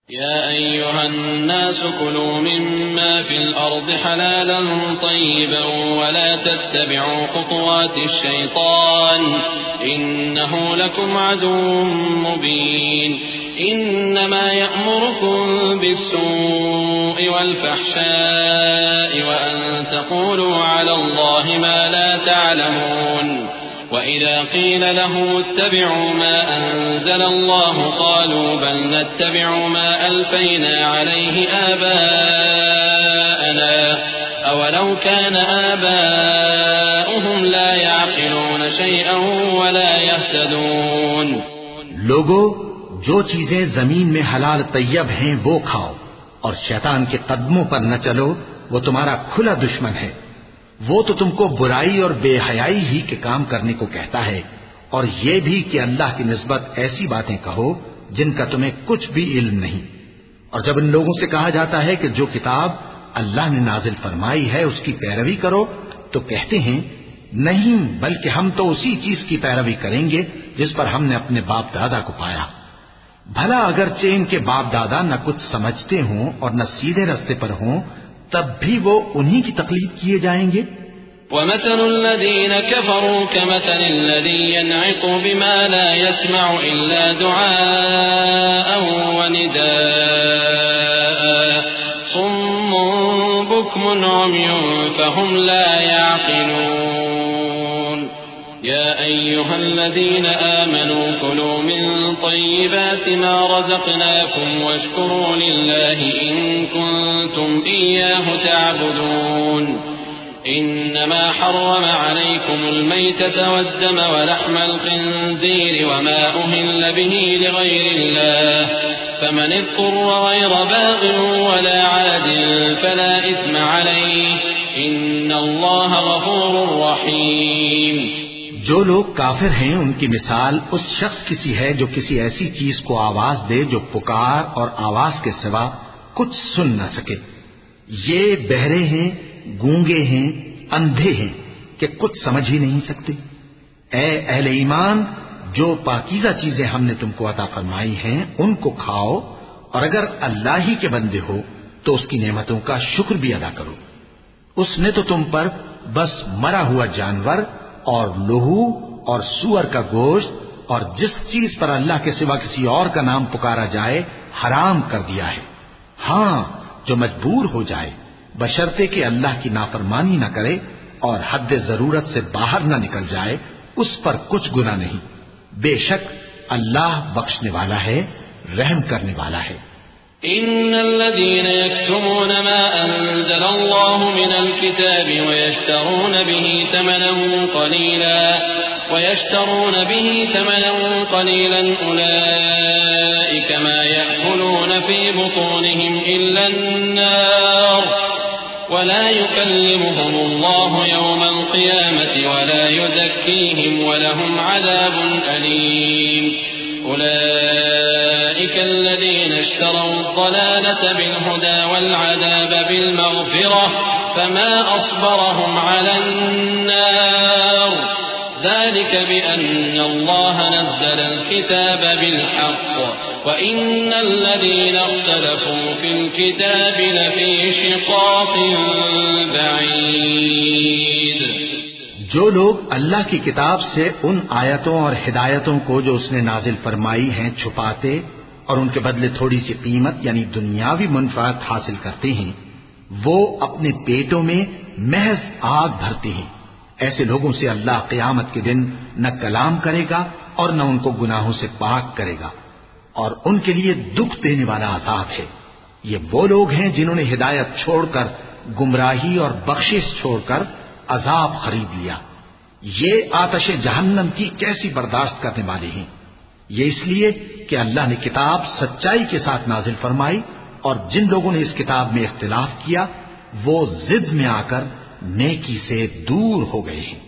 या अय्युहन्नास कुलू मिम्मा फिल अर्दि हलालन तय्यिबन वला तत्तबिउ खुतुवातिश शैतान इन्नहु लकुम अदुव्वुम मुबीन इन्नमा यअमुरुकुम बिस्सूइ वल फहशाइ व अन तक़ूलू अलल्लाहि मा ला तअलमून وإذا قيل لهم اتبعوا ما أنزل الله قالوا بل نتبع ما ألفينا عليه آباءنا أولو كان آباؤهم لا يعقلون شيئا ولا يهتدون लोगो, जो चीजें जमीन में हलाल तैयब हैं वो खाओ और शैतान के कदमों पर न चलो, वो तुम्हारा खुला दुश्मन है। वो तो तुमको बुराई और बेहयाई ही के काम करने को कहता है और ये भी कि अल्लाह की निस्बत ऐसी बातें कहो जिनका तुम्हें कुछ भी इल्म नहीं। और जब इन लोगों से कहा जाता है कि जो किताब अल्लाह ने नाजिल फरमाई है उसकी पैरवी करो, तो कहते हैं नहीं, बल्कि हम तो उसी चीज की पैरवी करेंगे जिस पर हमने अपने बाप दादा को पाया। भला अगरचे इनके बाप दादा न कुछ समझते हों और न सीधे रास्ते पर हों, तब भी वो उन्हीं की तकलीफ किए जाएंगे। وَمَثَلُ الَّذِينَ كَفَرُوا كَمَثَلِ الَّذِي يَنْعِقُ بِمَا لَا يَسْمَعُ إِلَّا دُعَاءً وَنِدَاءً صُمٌّ بُكْمٌ عُمْيٌ فَهُمْ لَا يَعْقِلُونَ يَا أَيُّهَا الَّذِينَ آمَنُوا كُلُوا مِن طَيِّبَاتِ مَا رَزَقْنَاكُمْ وَاشْكُرُوا لِلَّهِ إِن كُنتُمْ إِيَّاهُ تَعْبُدُونَ إنما حرم عليكم الميتة والدم ولحم الخنزير وما أهل به لغير الله فمن اضطر غير باغ ولا عاد فلا إثم عليه إن الله غفور رحيم। जो लोग काफिर हैं उनकी मिसाल उस शख्स की सी है जो किसी ऐसी चीज को आवाज दे जो पुकार और आवाज के सिवा कुछ सुन न सके। ये बहरे हैं, गूंगे हैं, अंधे हैं कि कुछ समझ ही नहीं सकते। ए अहले ईमान, जो पाकीज़ा चीजें हमने तुमको अता फरमाई हैं उनको खाओ और अगर अल्लाह ही के बंदे हो तो उसकी नेमतों का शुक्र भी अदा करो। उसने तो तुम पर बस मरा हुआ जानवर और लोहू और सूअर का गोश्त और जिस चीज पर अल्लाह के सिवा किसी और का नाम पुकारा जाए हराम कर दिया है। हां, जो मजबूर हो जाए बशर्ते कि अल्लाह की नाफरमानी न करे और हद जरूरत से बाहर न निकल जाए, उस पर कुछ गुनाह नहीं। बेशक अल्लाह बख्शने वाला है, रहम करने वाला है। इन्नल्लज़ीन यक्तुमून मा अंज़लल्लाहु मिनल किताबि वयश्तरून बिही समनन क़लीलन उलाइका मा यअकुलून फी बुतूनिहिम इल्ला अन्नार वला युकल्लिमुहुमुल्लाहु यौमल क़ियामति वला युज़क्कीहिम वलहुम अज़ाबुन अलीम। उलाइका अल्लज़ीना इश्तरौ अज़्ज़लालत बिल्हुदा वल्अज़ाब बिल्मग़फ़िरह फमा अस्बरहुम अलन्नार ذلك بأن الله نزل الكتاب بالحق وإن الذين اختلفوا في الكتاب لفي شقاق بعيد। जो लोग अल्लाह की किताब से उन आयतों और हिदायतों को जो उसने नाजिल फरमाई हैं छुपाते और उनके बदले थोड़ी सी कीमत यानी दुनियावी मुनफात हासिल करते हैं, वो अपने पेटों में महज आग भरते हैं। ऐसे लोगों से अल्लाह क़यामत के दिन न कलाम करेगा और न उनको गुनाहों से पाक करेगा और उनके लिए दुख देने वाला अज़ाब है। ये वो लोग हैं जिन्होंने हिदायत छोड़कर गुमराही और बख्शिश छोड़कर अज़ाब खरीद लिया। ये आतश जहन्नम की कैसी बर्दाश्त करने वाले हैं। ये इसलिए कि अल्लाह ने किताब सच्चाई के साथ नाजिल फरमाई और जिन लोगों ने इस किताब में इख्तिलाफ किया वो जिद में आकर नेकी से दूर हो गए हैं।